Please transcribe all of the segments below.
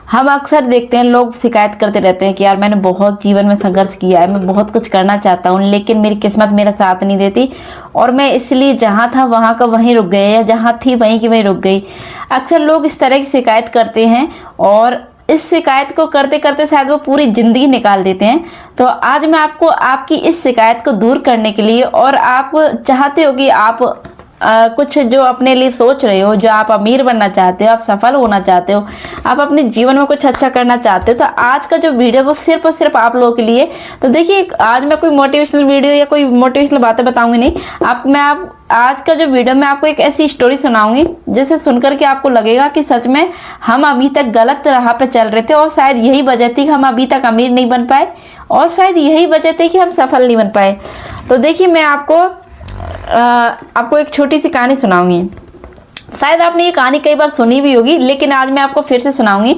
हम अक्सर देखते हैं लोग शिकायत करते रहते हैं कि यार मैंने बहुत जीवन में संघर्ष किया है, मैं बहुत कुछ करना चाहता हूँ लेकिन मेरी किस्मत मेरा साथ नहीं देती और मैं इसलिए जहाँ था वहाँ का वहीं रुक गया या जहाँ थी वहीं की वहीं रुक गई। अक्सर लोग इस तरह की शिकायत करते हैं और इस शिकायत को करते करते शायद वो पूरी जिंदगी निकाल देते हैं। तो आज मैं आपको आपकी इस शिकायत को दूर करने के लिए, और आप चाहते हो कि आप कुछ जो अपने लिए सोच रहे हो, जो आप अमीर बनना चाहते हो, आप सफल होना चाहते हो, आप अपने जीवन में कुछ अच्छा करना चाहते हो, तो आज का जो वीडियो वो सिर्फ और सिर्फ आप लोगों के लिए। तो देखिए, आज मैं कोई मोटिवेशनल वीडियो या कोई मोटिवेशनल बातें बताऊंगी नहीं आप आज का जो वीडियो मैं आपको एक ऐसी स्टोरी सुनाऊंगी जिसे सुनकर के आपको लगेगा कि सच में हम अभी तक गलत राह पे चल रहे थे और शायद यही वजह थी कि हम अभी तक अमीर नहीं बन पाए और शायद यही वजह थी कि हम सफल नहीं बन पाए। तो देखिए, मैं आपको एक छोटी सी कहानी सुनाऊंगी। शायद आपने ये कहानी कई बार सुनी भी होगी, लेकिन आज मैं आपको फिर से सुनाऊंगी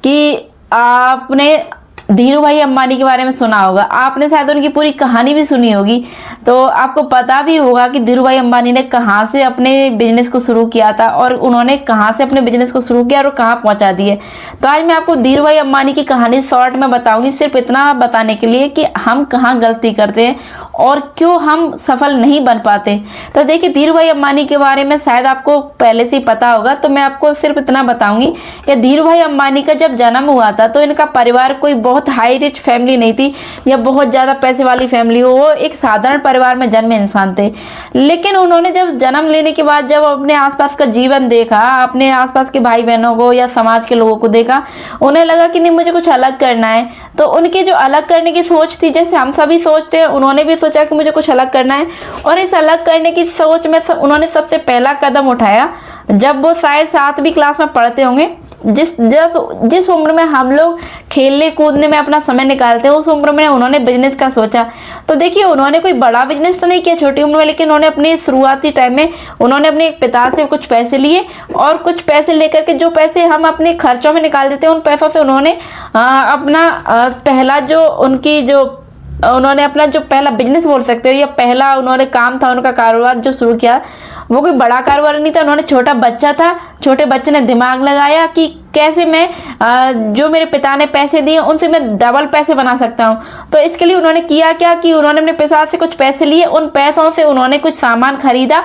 कि आपने धीरू भाई अंबानी के बारे में सुना होगा, आपने शायद उनकी पूरी कहानी भी सुनी होगी, तो आपको पता भी होगा कि धीरू भाई अंबानी ने कहाँ से अपने बिजनेस को शुरू किया था और उन्होंने कहाँ से अपने बिजनेस को शुरू किया और कहाँ पहुँचा दिए। तो आज मैं आपको धीरू भाई अंबानी की कहानी शॉर्ट में बताऊंगी, सिर्फ इतना बताने के लिए कि हम कहाँ गलती करते हैं और क्यों हम सफल नहीं बन पाते। तो देखिए, धीरू भाई अंबानी के बारे में शायद आपको पहले से ही पता होगा, तो मैं आपको सिर्फ इतना बताऊंगी कि धीरू भाई अंबानी का जब जन्म हुआ था तो इनका परिवार कोई बहुत हाई रिच फैमिली नहीं थी या बहुत ज्यादा पैसे वाली फैमिली हो, वो एक साधारण परिवार में जन्मे इंसान थे। लेकिन उन्होंने जब जन्म लेने के बाद जब अपने आसपास का जीवन देखा, अपने आसपास के भाई बहनों को या समाज के लोगों को देखा, उन्हें लगा कि नहीं, मुझे कुछ अलग करना है। तो उनकी जो अलग करने की सोच थी, जैसे हम सभी सोचते हैं, उन्होंने भी सोचा कि मुझे कुछ अलग करना है। और इस अलग करने की सोच में उन्होंने सबसे पहला कदम उठाया जब वो शायद 7वीं क्लास में पढ़ते होंगे। जिस उम्र में हम लोग खेलने कूदने में अपना समय निकालते हैं, उस उम्र में उन्होंने बिजनेस का सोचा। तो देखिए, उन्होंने कोई बड़ा बिजनेस तो नहीं किया छोटी उम्र में, लेकिन उन्होंने अपने शुरुआती टाइम में उन्होंने अपने पिता से कुछ पैसे लिए और कुछ पैसे लेकर के, जो पैसे हम अपने खर्चों में निकाल देते हैं, उन पैसों से उन्होंने अपना पहला उन्होंने अपना जो पहला बिजनेस बोल सकते हो या पहला उन्होंने काम था, उनका कारोबार जो शुरू किया, वो कोई बड़ा कारोबार नहीं था। उन्होंने छोटा बच्चा था, छोटे बच्चे ने दिमाग लगाया कि कैसे मैं जो मेरे पिता ने पैसे दिए उनसे मैं डबल पैसे बना सकता हूँ। तो इसके लिए उन्होंने किया क्या कि उन्होंने अपने पिता से कुछ पैसे लिए, उन पैसों से उन्होंने कुछ सामान खरीदा।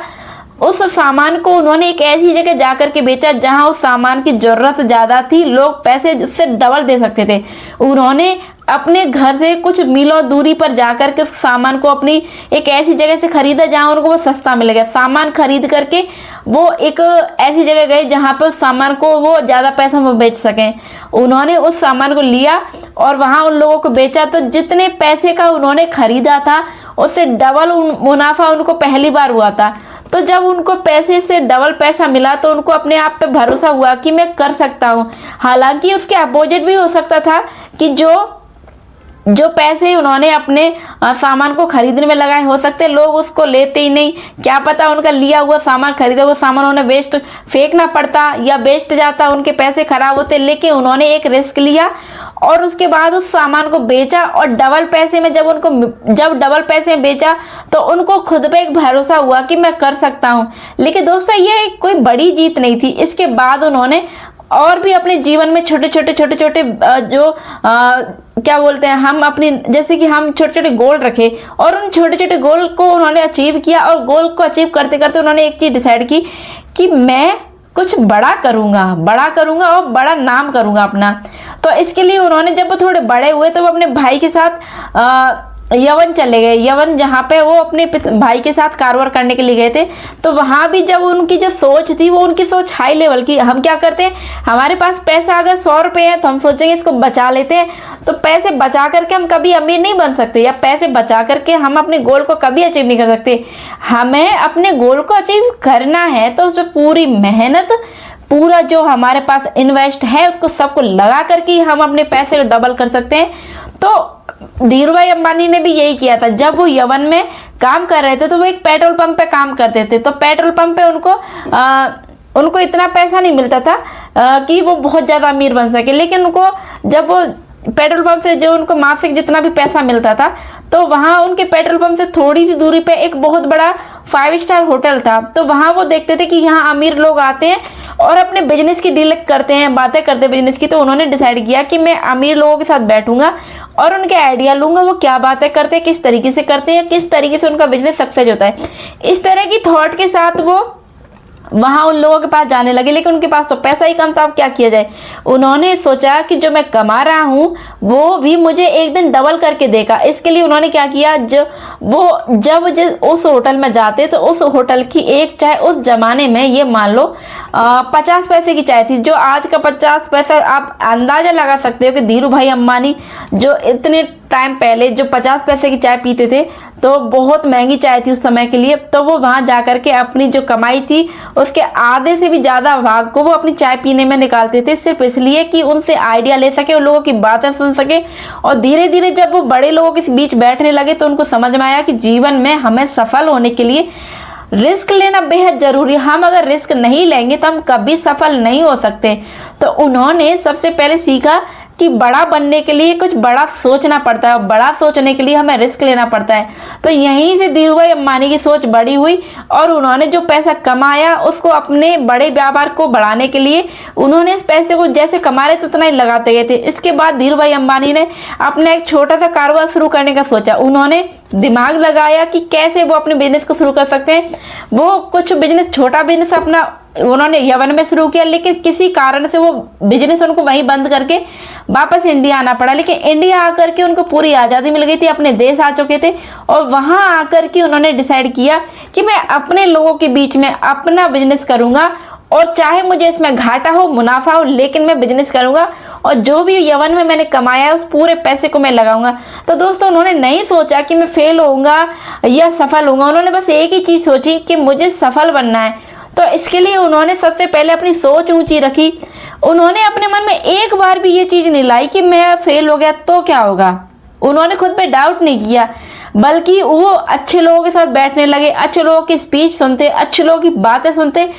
उस सामान को उन्होंने एक ऐसी जगह जाकर के बेचा जहां उस सामान की जरूरत ज्यादा थी, लोग पैसे उससे डबल दे सकते थे। उन्होंने अपने घर से कुछ मीलों दूरी पर जाकर के उस सामान को अपनी एक ऐसी जगह से खरीदा जहां उनको वो सस्ता मिल गया। सामान खरीद करके वो एक ऐसी जगह गए जहां पे उस सामान को वो ज्यादा पैसों में बेच सकें। उन्होंने उस सामान को लिया और वहां उन लोगों को बेचा, तो जितने पैसे का उन्होंने खरीदा था उससे डबल मुनाफा उनको पहली बार हुआ था। तो जब उनको पैसे से डबल पैसा मिला तो उनको अपने आप पे भरोसा हुआ कि मैं कर सकता हूँ। हालांकि उसके अपोजिट भी हो सकता था कि जो पैसे उन्होंने अपने सामान को खरीदने में लगाए, हो सकते लोग उसको लेते ही नहीं, क्या पता उनका लिया हुआ सामान, खरीदा हुआ सामान उन्हें वेस्ट फेंकना पड़ता या बेच जाता, उनके पैसे खराब होते। लेकिन उन्होंने एक रिस्क लिया और उसके बाद उस सामान को बेचा और डबल पैसे में जब डबल पैसे में बेचा तो उनको खुद पे एक भरोसा हुआ कि मैं कर सकता हूँ। लेकिन दोस्तों, ये कोई बड़ी जीत नहीं थी। इसके बाद उन्होंने और भी अपने जीवन में छोटे छोटे जो क्या बोलते हैं, हम अपनी जैसे कि हम छोटे छोटे गोल रखे और उन छोटे छोटे गोल को उन्होंने अचीव किया। और गोल को अचीव करते करते उन्होंने एक चीज डिसाइड की कि मैं कुछ बड़ा करूंगा और बड़ा नाम करूंगा अपना। तो इसके लिए उन्होंने जब वो थोड़े बड़े हुए तो वो अपने भाई के साथ यवन चले गए। यवन जहाँ पे वो अपने भाई के साथ कारोबार करने के लिए गए थे। तो वहां भी जब उनकी जो सोच थी वो उनकी सोच हाई लेवल की। हम क्या करते हैं, हमारे पास पैसा अगर 100 रुपए है तो हम सोचेंगे इसको बचा लेते हैं। तो पैसे बचा करके हम कभी अमीर नहीं बन सकते, या पैसे बचा करके हम अपने गोल को कभी अचीव नहीं कर सकते। हमें अपने गोल को अचीव करना है तो उसमें पूरी मेहनत, पूरा जो हमारे पास इन्वेस्ट है उसको सबको लगा करके हम अपने पैसे को डबल कर सकते हैं। तो धीरू भाई अंबानी ने भी यही किया था। जब वो यवन में काम कर रहे थे तो वो एक पेट्रोल पंप पे काम करते थे। तो पेट्रोल पंप पे उनको इतना पैसा नहीं मिलता था कि वो बहुत ज्यादा अमीर बन सके। लेकिन उनको जब वो पेट्रोल पंप से जो उनको मासिक जितना भी पैसा मिलता था, तो वहां उनके पेट्रोल पंप से थोड़ी सी दूरी पे एक बहुत बड़ा 5 स्टार होटल था। तो वहां वो देखते थे कि यहाँ अमीर लोग आते हैं और अपने बिजनेस की डील करते हैं, बातें करते हैं बिजनेस की। तो उन्होंने डिसाइड किया कि मैं अमीर लोगों के साथ बैठूंगा और उनके आइडिया लूंगा, वो क्या बातें करते हैं, किस तरीके से करते हैं, किस तरीके से उनका बिजनेस सक्सेस होता है। इस तरह की थॉट के साथ वो वहां उन लोगों के पास जाने लगे, लेकिन उनके पास तो पैसा ही कम था। अब क्या किया जाए? उन्होंने सोचा कि जो मैं कमा रहा हूं वो भी मुझे एक दिन डबल करके देगा। इसके लिए उन्होंने क्या किया, जब उस होटल में जाते तो उस होटल की एक चाय उस जमाने में, ये मान लो 50 पैसे की चाय थी, जो आज का 50 पैसा आप अंदाजा लगा सकते हो कि धीरू भाई अंबानी जो इतने टाइम पहले जो 50 पैसे की चाय पीते थे, तो बहुत महंगी चाय थी उस समय के लिए। तो वो वहां जाकर के अपनी जो कमाई थी उसके आधे से भी ज्यादा भाग को वो अपनी चाय पीने में निकालते थे, सिर्फ इसलिए कि उनसे आइडिया ले सके, उन लोगों की बातें सुन सके। और धीरे धीरे जब वो बड़े लोगों के बीच बैठने लगे तो उनको समझ में आया कि जीवन में हमें सफल होने के लिए रिस्क लेना बेहद जरूरी है। हम अगर रिस्क नहीं लेंगे तो हम कभी सफल नहीं हो सकते। तो उन्होंने सबसे पहले सीखा कि बड़ा बनने के लिए कुछ बड़ा सोचना पड़ता है, और बड़ा सोचने के लिए हमें रिस्क लेना पड़ता है। तो यहीं से धीरू भाई अंबानी की सोच बड़ी हुई और उन्होंने जो पैसा कमाया उसको अपने बड़े व्यापार को बढ़ाने के लिए उन्होंने इस पैसे को जैसे कमा रहे थे उतना ही लगाते गए थे। इसके बाद धीरू भाई अंबानी ने अपना एक छोटा सा कारोबार शुरू करने का सोचा। उन्होंने दिमाग लगाया कि कैसे वो अपने बिजनेस को शुरू कर सकते हैं। वो कुछ बिजनेस, छोटा बिजनेस अपना उन्होंने यवन में शुरू किया, लेकिन किसी कारण से वो बिजनेस उनको वहीं बंद करके वापस इंडिया आना पड़ा। लेकिन इंडिया आकर के उनको पूरी आज़ादी मिल गई थी, अपने देश आ चुके थे, और वहां आकर के उन्होंने डिसाइड किया कि मैं अपने लोगों के बीच में अपना बिजनेस करूंगा, और चाहे मुझे इसमें घाटा हो मुनाफा हो, लेकिन मैं बिजनेस करूंगा और जो भी यवन में मैंने कमाया है उस पूरे पैसे को मैं लगाऊंगा। तो दोस्तों उन्होंने नहीं सोचा कि मैं फेल होऊंगा या सफल होऊंगा, उन्होंने बस एक ही चीज सोची कि मुझे सफल बनना है। तो इसके लिए उन्होंने सबसे पहले अपनी सोच ऊंची रखी। उन्होंने अपने मन में एक बार भी ये चीज नहीं लाई कि मैं फेल हो गया तो क्या होगा। उन्होंने खुद पे डाउट नहीं किया, बल्कि वो अच्छे लोगों के साथ बैठने लगे, अच्छे लोगों की स्पीच सुनते, अच्छे लोगों की बातें सुनते।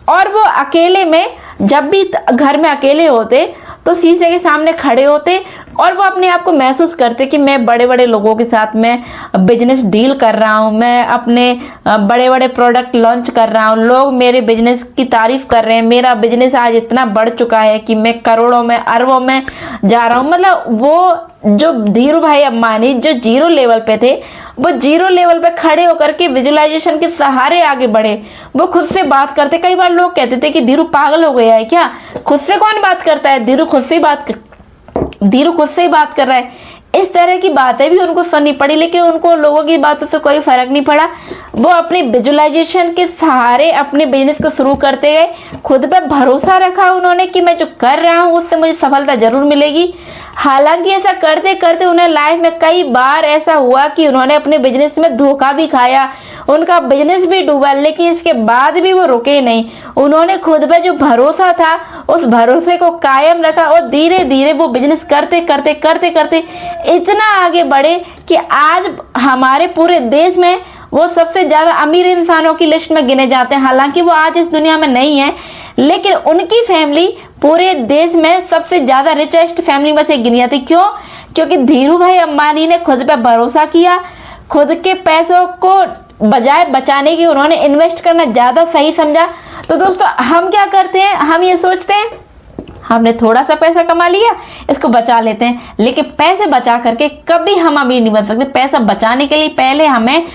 और वो अकेले में, जब भी घर में अकेले होते तो शीशे के सामने खड़े होते और वो अपने आप को महसूस करते कि मैं बड़े बड़े लोगों के साथ मैं बिजनेस डील कर रहा हूँ, मैं अपने बड़े बड़े प्रोडक्ट लॉन्च कर रहा हूँ, लोग मेरे बिजनेस की तारीफ कर रहे हैं, मेरा बिजनेस आज इतना बढ़ चुका है कि मैं करोड़ों में अरबों में जा रहा हूँ। मतलब वो जो धीरू भाई अंबानी जो जीरो लेवल पे थे, वो जीरो लेवल पे खड़े होकर के विजुअलाइजेशन के सहारे आगे बढ़े। वो खुद से बात करते। कई बार लोग कहते थे कि धीरू पागल हो गया है क्या, खुद से कौन बात करता है, धीरू खुद से ही बात कर रहा है। इस तरह की बातें भी उनको सुननी पड़ी, लेकिन उनको लोगों की बातों से कोई फर्क नहीं पड़ा। वो अपनी विजुअलाइजेशन के सहारे अपने बिजनेस को शुरू करते गए। खुद पे भरोसा रखा उन्होंने कि मैं जो कर रहा हूँ उससे मुझे सफलता जरूर मिलेगी। हालांकि ऐसा करते करते उन्हें लाइफ में कई बार ऐसा हुआ कि उन्होंने अपने बिजनेस में धोखा भी खाया, उनका बिजनेस भी डूबा, लेकिन इसके बाद भी वो रुके नहीं। उन्होंने खुद पे जो भरोसा था उस भरोसे को कायम रखा और धीरे धीरे वो बिजनेस करते करते इतना आगे बढ़े कि आज हमारे पूरे देश में वो सबसे ज्यादा अमीर इंसानों की लिस्ट में गिने जाते हैं। हालांकि वो आज इस दुनिया में नहीं है, लेकिन उनकी फैमिली पूरे देश में सबसे ज्यादा रिचेस्ट फैमिली में से गिनी जाती। क्यों? क्योंकि धीरू भाई अंबानी ने खुद पे भरोसा किया, खुद के पैसों को बजाय बचाने की उन्होंने इन्वेस्ट करना ज्यादा सही समझा। तो दोस्तों हम क्या करते हैं, हम ये सोचते हैं हमने थोड़ा सा पैसा कमा लिया, इसको बचा लेते हैं, लेकिन पैसे बचा करके कभी हम अमीर नहीं बन सकते। पैसा बचाने के लिए पहले हमें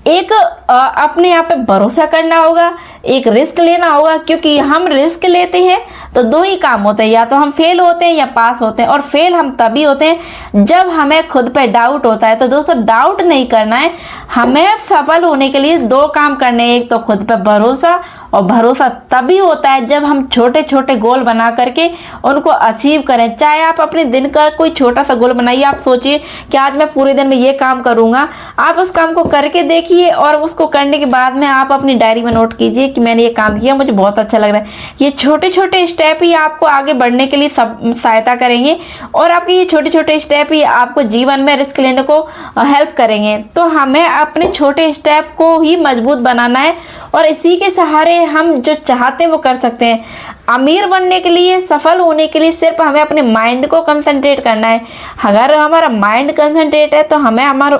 एक अपने आप पे भरोसा करना होगा, एक रिस्क लेना होगा, क्योंकि हम रिस्क लेते हैं तो दो ही काम होते हैं, या तो हम फेल होते हैं या पास होते हैं। और फेल हम तभी होते हैं जब हमें खुद पे डाउट होता है। तो दोस्तों डाउट नहीं करना है, हमें सफल होने के लिए दो काम करने हैं, एक तो खुद पे भरोसा, और भरोसा तभी होता है जब हम छोटे छोटे गोल बना करके उनको अचीव करें। चाहे आप अपने दिन का कोई छोटा सा गोल बनाइए, आप सोचिए कि आज मैं पूरे दिन में ये काम करूंगा, आप उस काम को करके देखिए और उसको करने के बाद में आप अपनी डायरी में नोट कीजिए कि मैंने ये काम किया, मुझे बहुत अच्छा लग रहा है। ये छोटे छोटे स्टेप ही आपको आगे बढ़ने के लिए सहायता करेंगे और आपके ये छोटे छोटे स्टेप ही आपको जीवन में रिस्क लेने को हेल्प करेंगे। तो हमें अपने छोटे स्टेप को ही मजबूत बनाना है और इसी के सहारे हम जो चाहते हैं वो कर सकते हैं। अमीर बनने के लिए, सफल होने के लिए सिर्फ हमें अपने माइंड को कंसंट्रेट करना है। अगर हमारा माइंड कंसंट्रेट है तो हमें हमारा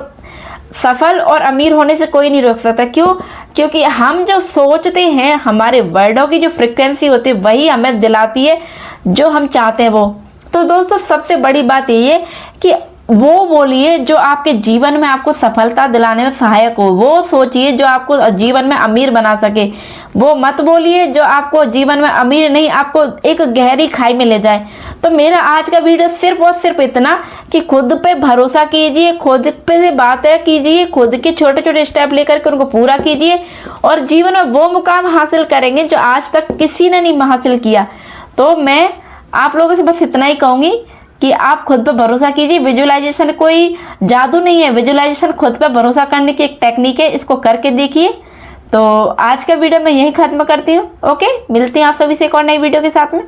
सफल और अमीर होने से कोई नहीं रोक सकता। क्यों? क्योंकि हम जो सोचते हैं, हमारे वर्डों की जो फ्रिक्वेंसी होती है वही हमें दिलाती है जो हम चाहते हैं वो। तो दोस्तों सबसे बड़ी बात यही है कि वो बोलिए जो आपके जीवन में आपको सफलता दिलाने में सहायक हो, वो सोचिए जो आपको जीवन में अमीर बना सके। वो मत बोलिए जो आपको जीवन में अमीर नहीं, आपको एक गहरी खाई में ले जाए। तो मेरा आज का वीडियो सिर्फ और सिर्फ इतना कि खुद पे भरोसा कीजिए, खुद पे से बातें कीजिए, खुद के छोटे छोटे स्टेप लेकर के उनको पूरा कीजिए और जीवन में वो मुकाम हासिल करेंगे जो आज तक किसी ने नहीं हासिल किया। तो मैं आप लोगों से बस इतना ही कहूंगी कि आप खुद पे भरोसा कीजिए। विजुअलाइजेशन कोई जादू नहीं है, विजुअलाइजेशन खुद पे भरोसा करने की एक टेक्निक है, इसको करके देखिए। तो आज का वीडियो मैं यही खत्म करती हूँ। ओके, मिलती हूँ आप सभी से एक और नई वीडियो के साथ में।